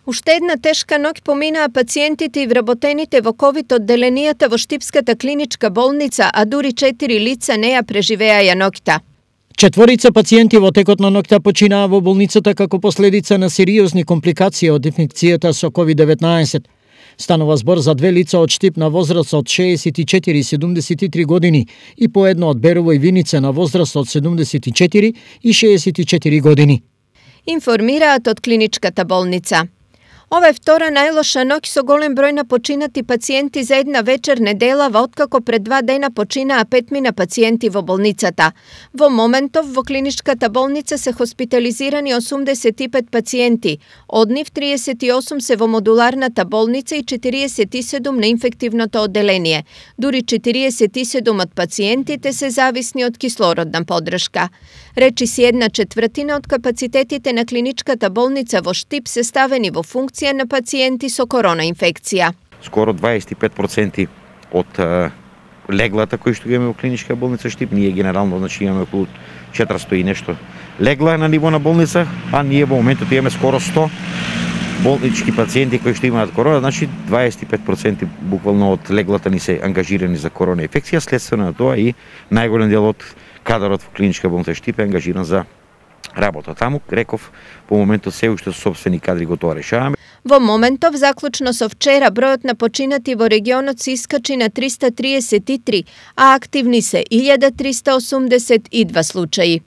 Уште една тешка ноќ поминаа пациентите и вработените во ковид одделенијата во Штипската клиничка болница, а дури 4 лица не ја преживеаја ноќта. 4 пациенти во текот на ноќта починаа во болницата како последица на сериозни компликации од инфекцијата со COVID-19. Станува збор за 2 лица од Штип на возраст од 64 и 73 години и по едно од Берово и Виница на возраст од 74 и 64 години. Информираат од клиничката болница. Ова е втора најлоша ноќ со голем број на починати пациенти за една вечер неделава, откако пред 2 дена починаа 5 пациенти во болницата. Во моментов во клиничката болница се хоспитализирани 85 пациенти, од нив 38 се во модуларната болница и 47 на инфективното одделение. Дури 47 од пациентите се зависни од кислородна поддршка. Речи си 1/4 од капацитетите на клиничката болница во Штип се ставени во функција на пациенти со корона инфекција. Скоро 25% од леглата кои што ги имаме во клиничка болница Штип, ние генерално значи имаме околу 400 и нешто легла на ниво на болница, а ние во моментот имаме скоро 100 болнички пациенти кои што имаат корона, значи 25% буквално од леглата ни се ангажирани за корона инфекција, следствено на тоа и најголем дел од кадарот во клиничка болница Штип е ангажиран за работа таму. Реков, по моментот се уште со сопствени кадри го тоа решаваме. Во моментов, заклучно со вчера, бројот на починати во регионот се искачи на 333, а активни се 1382 случаи.